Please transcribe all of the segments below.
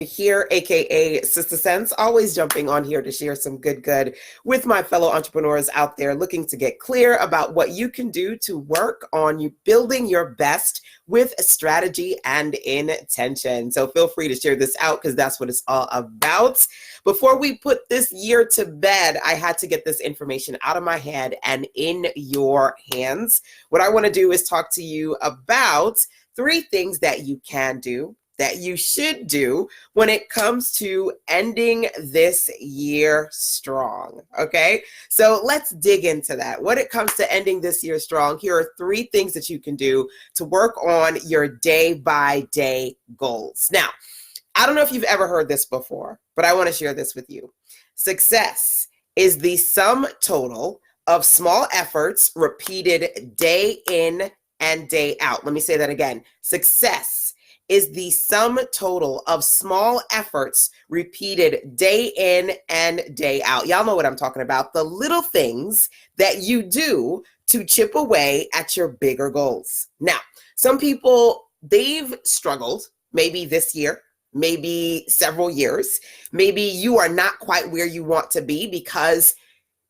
Here, aka Sister Sense, always jumping on here to share some good with my fellow entrepreneurs out there looking to get clear about what you can do to work on you building your best with strategy and intention. So feel free to share this out because that's what it's all about. Before we put this year to bed, I had to get this information out of my head and in your hands. What I want to do is talk to you about 3 things that you can do, that you should do when it comes to ending this year strong. Okay, so let's dig into that. When it comes to ending this year strong, here are 3 things that you can do to work on your day-by-day goals. Now, I don't know if you've ever heard this before, but I want to share this with you. Success is the sum total of small efforts repeated day in and day out. Let me say that again. Success is the sum total of small efforts repeated day in and day out. Y'all know what I'm talking about. The little things that you do to chip away at your bigger goals. Now, some people, they've struggled maybe this year, maybe several years. Maybe you are not quite where you want to be because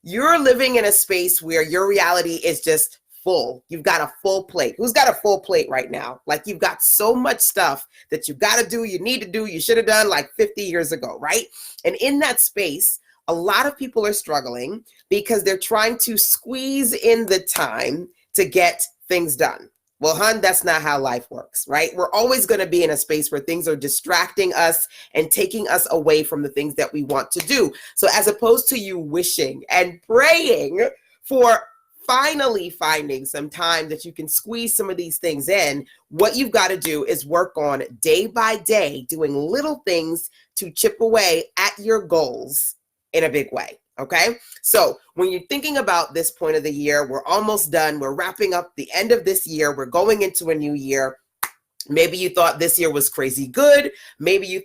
you're living in a space where your reality is just full. You've got a full plate. Who's got a full plate right now? Like you've got so much stuff that you've got to do, you need to do, you should have done like 50 years ago, right? And in that space, a lot of people are struggling because they're trying to squeeze in the time to get things done. Well, hun, that's not how life works, right? We're always going to be in a space where things are distracting us and taking us away from the things that we want to do. So as opposed to you wishing and praying for finally finding some time that you can squeeze some of these things in, what you've got to do is work on day by day, doing little things to chip away at your goals in a big way. Okay, so when you're thinking about this point of the year, we're almost done. We're wrapping up the end of this year. We're going into a new year. Maybe you thought this year was crazy good. Maybe you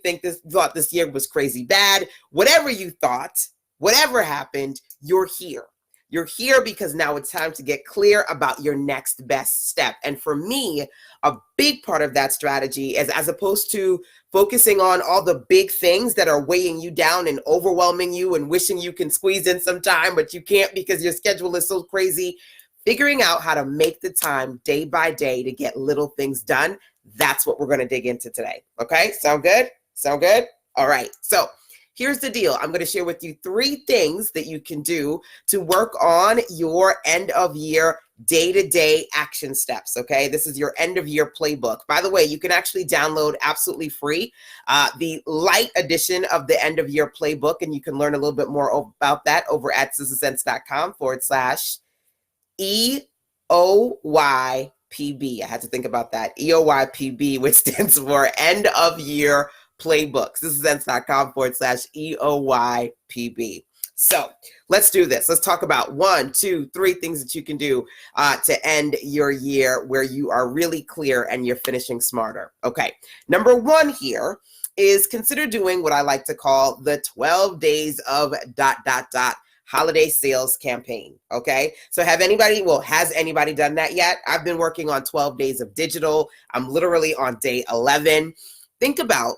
thought this year was crazy bad. Whatever you thought, whatever happened, you're here. You're here because now it's time to get clear about your next best step. And for me, a big part of that strategy is, as opposed to focusing on all the big things that are weighing you down and overwhelming you and wishing you can squeeze in some time, but you can't because your schedule is so crazy, figuring out how to make the time day by day to get little things done. That's what we're going to dig into today. Okay, sound good? Sound good? All right. So here's the deal. I'm going to share with you 3 things that you can do to work on your end of year day-to-day action steps. Okay, this is your end of year playbook. By the way, you can actually download absolutely free the light edition of the end of year playbook, and you can learn a little bit more about that over at sistersense.com/EOYPB. I had to think about that. EOYPB, which stands for end of year playbooks. sistersense.com/EOYPB. So let's do this. Let's talk about 1, 2, 3 things that you can do to end your year where you are really clear and you're finishing smarter. Okay. Number 1 here is consider doing what I like to call the 12 days of ... holiday sales campaign. Okay. So has anybody done that yet? I've been working on 12 days of digital. I'm literally on day 11. Think about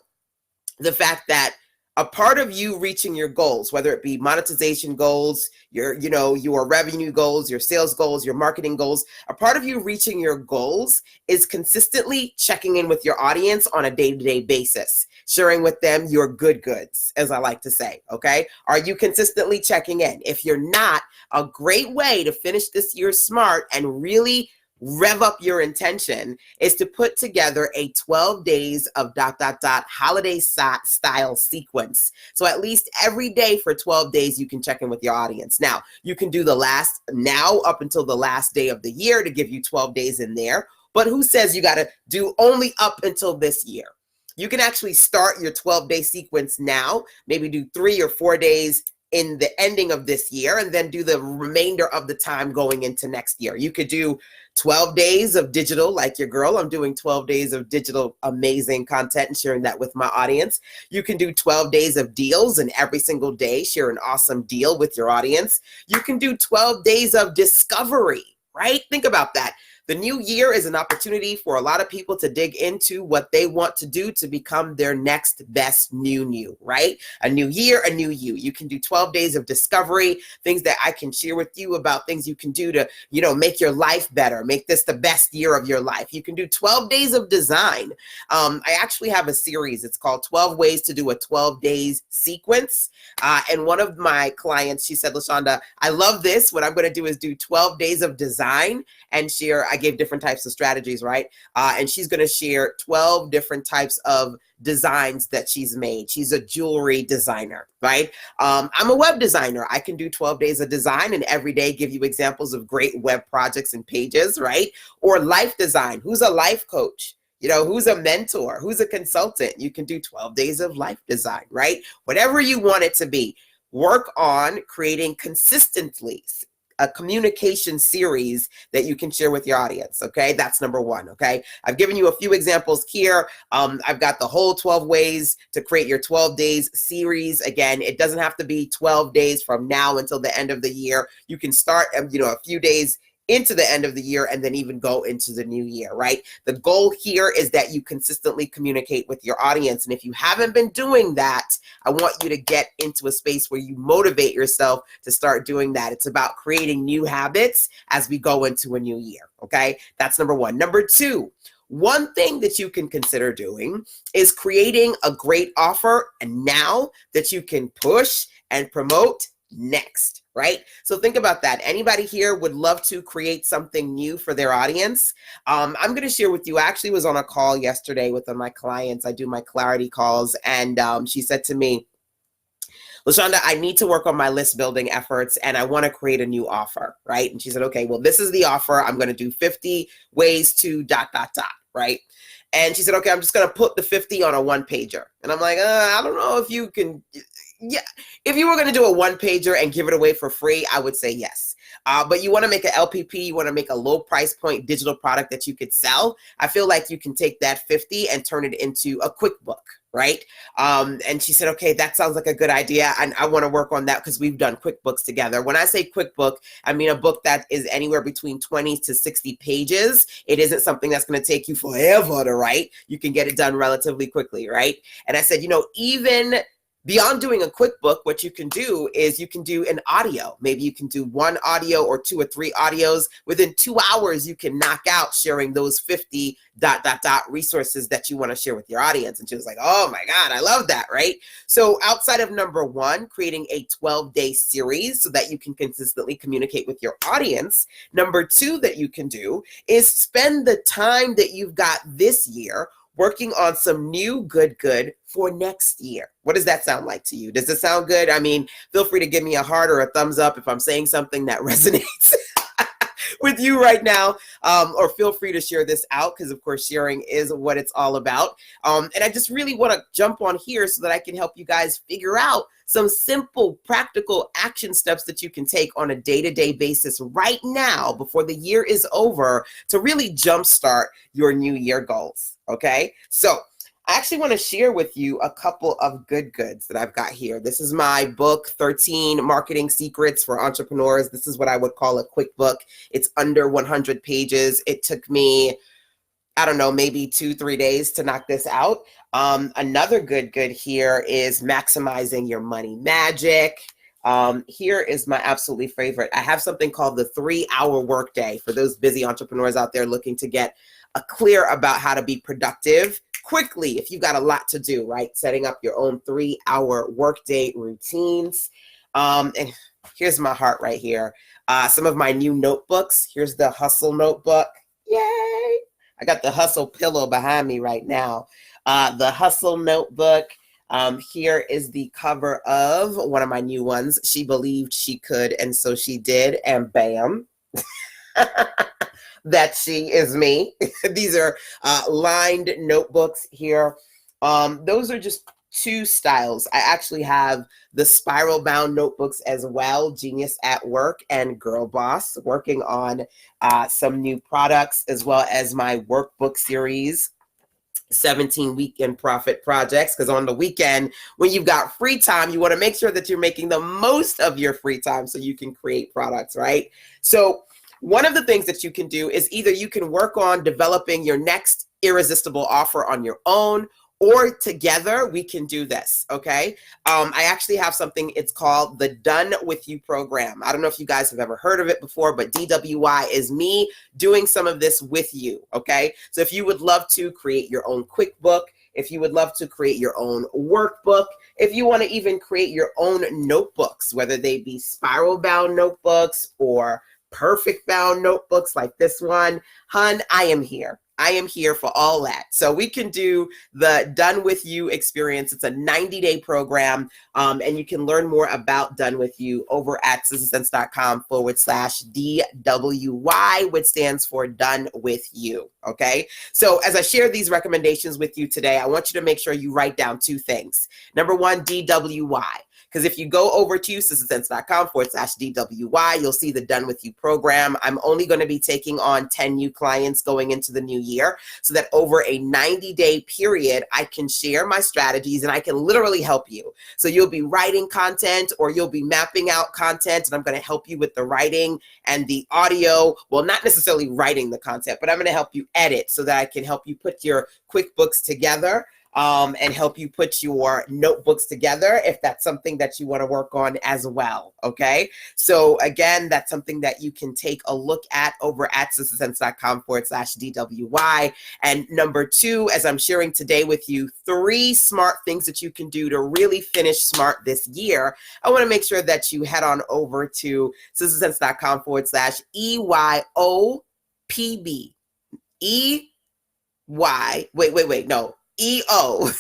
the fact that a part of you reaching your goals, whether it be monetization goals, your revenue goals, your sales goals, your marketing goals, a part of you reaching your goals is consistently checking in with your audience on a day-to-day basis, sharing with them your good goods, as I like to say. Okay. Are you consistently checking in? If you're not, a great way to finish this year smart and really rev up your intention is to put together a 12 days of ... holiday style sequence. So at least every day for 12 days, you can check in with your audience. Now, you can do now up until the last day of the year to give you 12 days in there. But who says you got to do only up until this year? You can actually start your 12-day sequence now, maybe do 3 or 4 days in the ending of this year, and then do the remainder of the time going into next year. You could do 12 days of digital, like your girl. I'm doing 12 days of digital, amazing content and sharing that with my audience. You can do 12 days of deals, and every single day share an awesome deal with your audience. You can do 12 days of discovery, right? Think about that. The new year is an opportunity for a lot of people to dig into what they want to do to become their next best new, right? A new year, a new you. You can do 12 days of discovery, things that I can share with you about things you can do to, make your life better, make this the best year of your life. You can do 12 days of design. I actually have a series. It's called 12 Ways to Do a 12 Days Sequence. And one of my clients, she said, LaShanda, I love this. What I'm going to do is do 12 days of design and share. I gave different types of strategies, right? And she's going to share 12 different types of designs that she's made. She's a jewelry designer, right? I'm a web designer. I can do 12 days of design and every day give you examples of great web projects and pages, right? Or life design. Who's a life coach? Who's a mentor? Who's a consultant? You can do 12 days of life design, right? Whatever you want it to be. Work on creating consistently a communication series that you can share with your audience, okay? That's number one, okay? I've given you a few examples here. I've got the whole 12 ways to create your 12 days series. Again, it doesn't have to be 12 days from now until the end of the year. You can start, a few days into the end of the year and then even go into the new year, right? The goal here is that you consistently communicate with your audience. And if you haven't been doing that, I want you to get into a space where you motivate yourself to start doing that. It's about creating new habits as we go into a new year, okay? That's number one. Number two, one thing that you can consider doing is creating a great offer and now that you can push and promote next, right? So think about that. Anybody here would love to create something new for their audience? I'm going to share with you. I actually was on a call yesterday with one of my clients. I do my clarity calls, and she said to me, LaShanda, I need to work on my list building efforts and I want to create a new offer, right? And she said, okay, well, this is the offer. I'm going to do 50 ways to ... right? And she said, okay, I'm just going to put the 50 on a one pager. And I'm like, I don't know if you can. Yeah, if you were going to do a one pager and give it away for free, I would say yes. But you want to make an LPP, you want to make a low price point digital product that you could sell. I feel like you can take that 50 and turn it into a QuickBook, right? And she said, okay, that sounds like a good idea. And I want to work on that because we've done QuickBooks together. When I say QuickBook, I mean a book that is anywhere between 20 to 60 pages. It isn't something that's going to take you forever to write. You can get it done relatively quickly, right? And I said, even beyond doing a QuickBook, what you can do is you can do an audio. Maybe you can do one audio or two or three audios. Within 2 hours, you can knock out sharing those 50 ... resources that you want to share with your audience. And she was like, oh my God, I love that, right? So outside of number one, creating a 12-day series so that you can consistently communicate with your audience. Number two that you can do is spend the time that you've got this year working on some new good for next year. What does that sound like to you? Does it sound good? I mean, feel free to give me a heart or a thumbs up if I'm saying something that resonates with you right now, or feel free to share this out because, of course, sharing is what it's all about. And I just really want to jump on here so that I can help you guys figure out some simple, practical action steps that you can take on a day-to-day basis right now before the year is over to really jumpstart your new year goals, okay? So I actually want to share with you a couple of goods that I've got here. This is my book, 13 Marketing Secrets for Entrepreneurs. This is what I would call a quick book. It's under 100 pages. It took me, I don't know, maybe 2-3 days to knock this out. Another good here is Maximizing Your Money Magic. Here is my absolutely favorite. I have something called the 3-hour workday for those busy entrepreneurs out there looking to get clear about how to be productive quickly if you've got a lot to do, right? Setting up your own 3-hour workday routines. And here's my heart right here. Some of my new notebooks. Here's the Hustle notebook. Yay! I got the Hustle pillow behind me right now. The Hustle notebook. Here is the cover of one of my new ones. She believed she could, and so she did, and bam. That she is me. These are lined notebooks here. Those are just two styles. I actually have the spiral bound notebooks as well, Genius at Work and Girl Boss, working on some new products, as well as my workbook series, 17 weekend profit projects. Because on the weekend, when you've got free time, you want to make sure that you're making the most of your free time so you can create products, right? So One of the things that you can do is either you can work on developing your next irresistible offer on your own, or together we can do this, okay? I actually have something, it's called the Done With You program. I don't know if you guys have ever heard of it before, but DWY is me doing some of this with you, okay? So if you would love to create your own QuickBook, if you would love to create your own workbook, if you want to even create your own notebooks, whether they be spiral bound notebooks or perfect bound notebooks like this one, hun, I am here. I am here for all that. So we can do the Done With You experience. It's a 90-day program, and you can learn more about Done With You over at sistersense.com/DWY, which stands for Done With You, okay? So as I share these recommendations with you today, I want you to make sure you write down two things. Number one, DWY. Because if you go over to sistersense.com/DWY, you'll see the Done With You program. I'm only going to be taking on 10 new clients going into the new year so that over a 90-day period, I can share my strategies and I can literally help you. So you'll be writing content or you'll be mapping out content, and I'm going to help you with the writing and the audio. Well, not necessarily writing the content, but I'm going to help you edit so that I can help you put your QuickBooks together. And help you put your notebooks together if that's something that you want to work on as well, okay? So again, that's something that you can take a look at over at sistersense.com/DWY. And number two, as I'm sharing today with you, 3 smart things that you can do to really finish smart this year. I want to make sure that you head on over to sistersense.com/EYOPB. EO.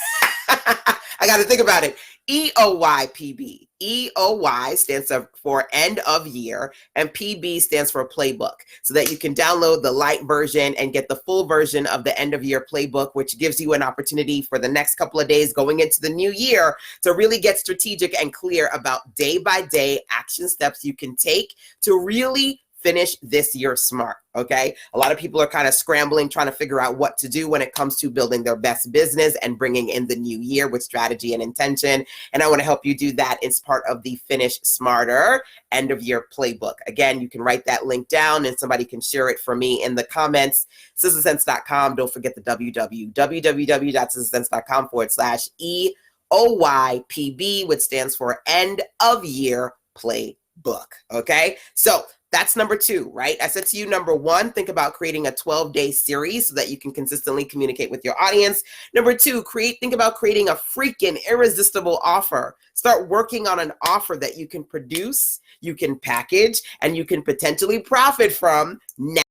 I got to think about it. EOYPB. EOY stands for end of year, and PB stands for playbook, so that you can download the light version and get the full version of the end of year playbook, which gives you an opportunity for the next couple of days going into the new year to really get strategic and clear about day by day action steps you can take to really finish this year smart, okay? A lot of people are kind of scrambling, trying to figure out what to do when it comes to building their best business and bringing in the new year with strategy and intention. And I want to help you do that as part of the Finish Smarter End of Year Playbook. Again, you can write that link down and somebody can share it for me in the comments. sistersense.com. Don't forget the www.sistersense.com/EOYPB, which stands for End of Year Playbook, okay? So that's number 2, right? I said to you, number 1, think about creating a 12-day series so that you can consistently communicate with your audience. Number 2, think about creating a freaking irresistible offer. Start working on an offer that you can produce, you can package, and you can potentially profit from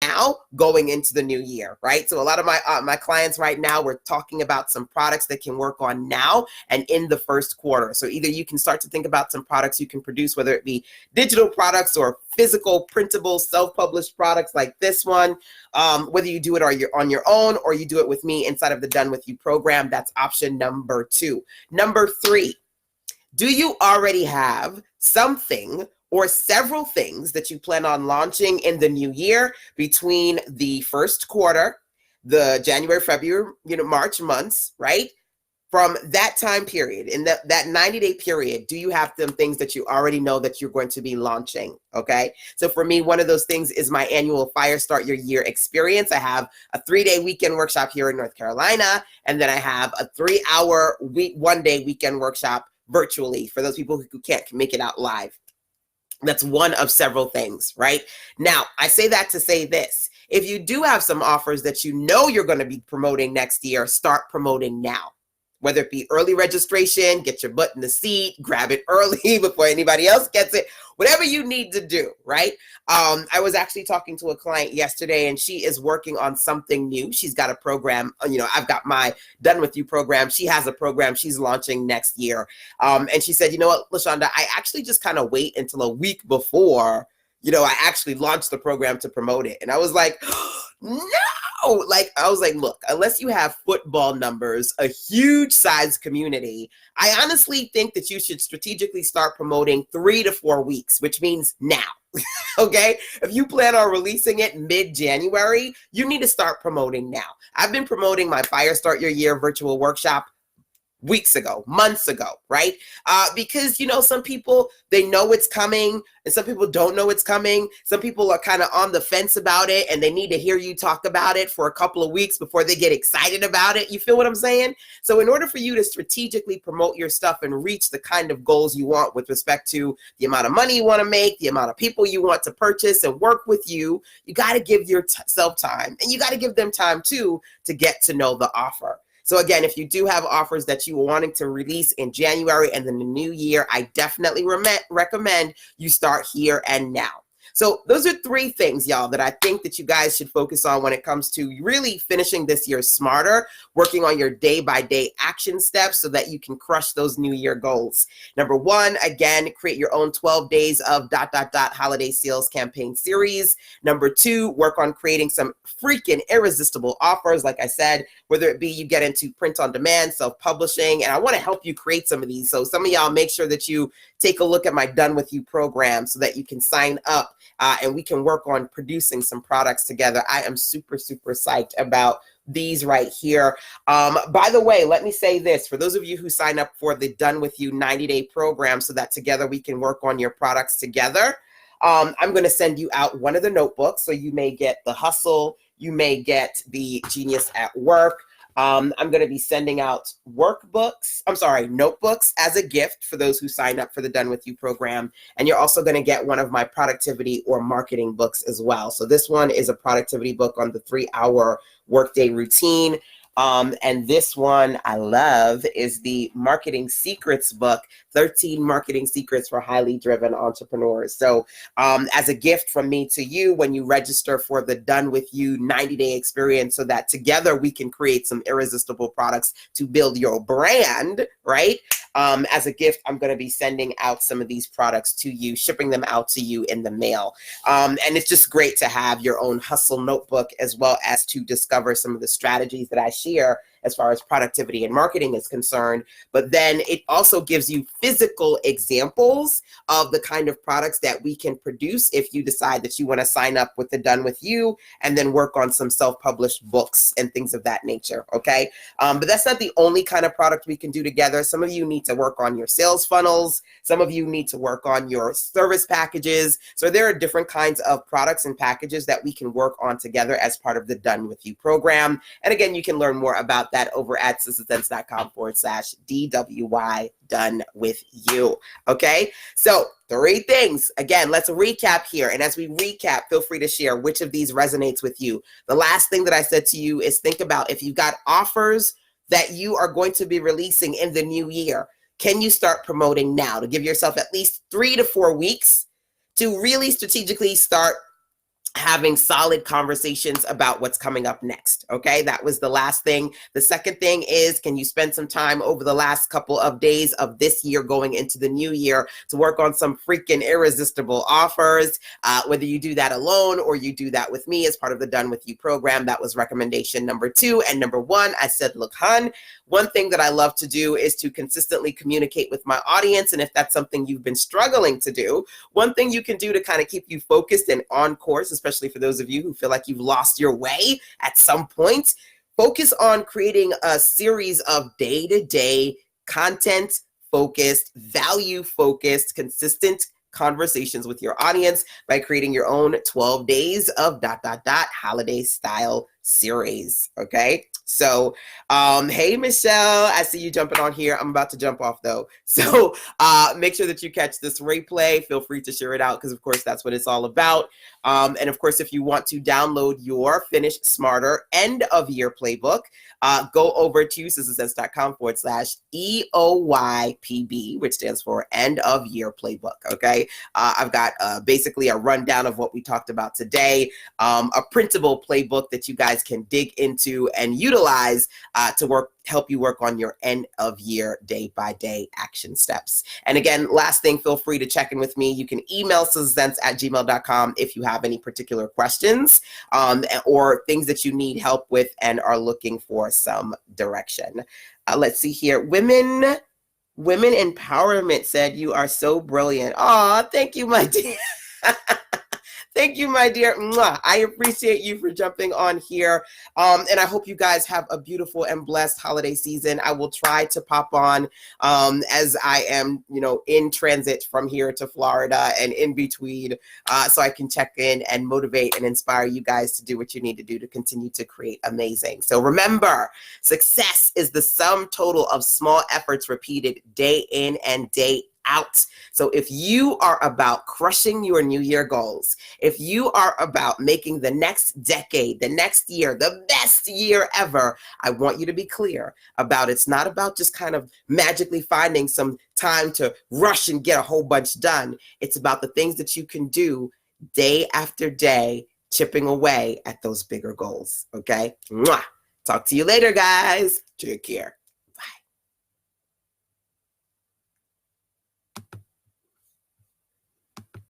now going into the new year, right? So a lot of my clients right now, we're talking about some products that can work on now and in the first quarter. So either you can start to think about some products you can produce, whether it be digital products or physical, printable, self-published products like this one, whether you do it on your own or you do it with me inside of the Done With You program. That's option number 2. Number 3, do you already have something or several things that you plan on launching in the new year between the first quarter, the January, February, March months, right? From that time period, in that 90-day period, do you have some things that you already know that you're going to be launching, okay? So for me, one of those things is my annual Fire Start Your Year experience. I have a 3-day weekend workshop here in North Carolina, and then I have a 3-hour one-day weekend workshop virtually for those people who can't make it out live. That's one of several things, right? Now, I say that to say this. If you do have some offers that you know you're going to be promoting next year, start promoting now. Whether it be early registration, get your butt in the seat, grab it early before anybody else gets it, whatever you need to do, right? I was actually talking to a client yesterday, and she is working on something new. She's got a program, I've got my Done With You program. She has a program she's launching next year. And she said, you know what, LaShanda, I actually just kind of wait until a week before, I actually launched the program to promote it. And I was like, no, look, unless you have football numbers, a huge size community, I honestly think that you should strategically start promoting 3 to 4 weeks, which means now. Okay. If you plan on releasing it mid-January, you need to start promoting now. I've been promoting my Fire Start Your Year virtual workshop weeks ago, months ago, right? Because, some people, they know it's coming and some people don't know it's coming. Some people are kind of on the fence about it and they need to hear you talk about it for a couple of weeks before they get excited about it. You feel what I'm saying? So in order for you to strategically promote your stuff and reach the kind of goals you want with respect to the amount of money you want to make, the amount of people you want to purchase and work with you, you got to give yourself time, and you got to give them time too to get to know the offer. So again, if you do have offers that you are wanting to release in January and then the new year, I definitely recommend you start here and now. So those are 3 things, y'all, that I think that you guys should focus on when it comes to really finishing this year smarter, working on your day-by-day action steps so that you can crush those new year goals. Number 1, again, create your own 12 days of ... holiday sales campaign series. Number 2, work on creating some freaking irresistible offers. Like I said, whether it be you get into print on demand, self-publishing, and I want to help you create some of these. So some of y'all make sure that you take a look at my Done With You program so that you can sign up and we can work on producing some products together. I am super, super psyched about these right here. By the way, let me say this, for those of you who sign up for the Done With You 90-day program so that together we can work on your products together, I'm going to send you out one of the notebooks. So you may get the Hustle, you may get the Genius at Work. I'm going to be sending out notebooks as a gift for those who sign up for the Done With You program. And you're also going to get one of my productivity or marketing books as well. So this one is a productivity book on the 3-hour workday routine. And this one I love is the Marketing Secrets book, 13 Marketing Secrets for Highly Driven Entrepreneurs. So as a gift from me to you, when you register for the Done With You 90-day experience, so that together we can create some irresistible products to build your brand, right? As a gift, I'm going to be sending out some of these products to you, shipping them out to you in the mail. And it's just great to have your own hustle notebook, as well as to discover some of the strategies that I share as far as productivity and marketing is concerned. But then it also gives you physical examples of the kind of products that we can produce if you decide that you want to sign up with the Done With You and then work on some self-published books and things of that nature, okay? But that's not the only kind of product we can do together. Some of you need to work on your sales funnels. Some of you need to work on your service packages. So there are different kinds of products and packages that we can work on together as part of the Done With You program. And again, you can learn more about that over at sistasense.com/DWY Done With You. Okay, so 3 things. Again, let's recap here. And as we recap, feel free to share which of these resonates with you. The last thing that I said to you is think about if you've got offers that you are going to be releasing in the new year, can you start promoting now to give yourself at least 3 to 4 weeks to really strategically start having solid conversations about what's coming up next. Okay, that was the last thing. The second thing is, can you spend some time over the last couple of days of this year going into the new year to work on some freaking irresistible offers, whether you do that alone or you do that with me as part of the Done With You program. That was recommendation number 2. And number 1, I said, look, hun, one thing that I love to do is to consistently communicate with my audience. And if that's something you've been struggling to do, one thing you can do to kind of keep you focused and on course, especially for those of you who feel like you've lost your way at some point, focus on creating a series of day-to-day content focused, value focused, consistent conversations with your audience by creating your own 12 days of ... holiday style series. Okay, so hey Michelle, I see you jumping on here. I'm about to jump off though, so make sure that you catch this replay. Feel free to share it out, because of course that's what it's all about. And of course, if you want to download your Finish Smarter end of year playbook, go over to sistasense.com/EOYPB, which stands for end of year playbook. Okay, I've got basically a rundown of what we talked about today, a printable playbook that you guys can dig into and utilize to help you work on your end of year day-by-day action steps. And again, last thing, feel free to check in with me. You can email sistasense@gmail.com if you have any particular questions or things that you need help with and are looking for some direction. Let's see here. Women Empowerment said, you are so brilliant. Oh, thank you, my dear. Thank you, my dear. Mwah. I appreciate you for jumping on here. And I hope you guys have a beautiful and blessed holiday season. I will try to pop on as I am, in transit from here to Florida and in between, so I can check in and motivate and inspire you guys to do what you need to do to continue to create amazing. So remember, success is the sum total of small efforts repeated day in and day out. So if you are about crushing your New Year goals, if you are about making the next decade, the next year, the best year ever, I want you to be clear about it's not about just kind of magically finding some time to rush and get a whole bunch done. It's about the things that you can do day after day, chipping away at those bigger goals. Okay? Mwah. Talk to you later, guys. Take care.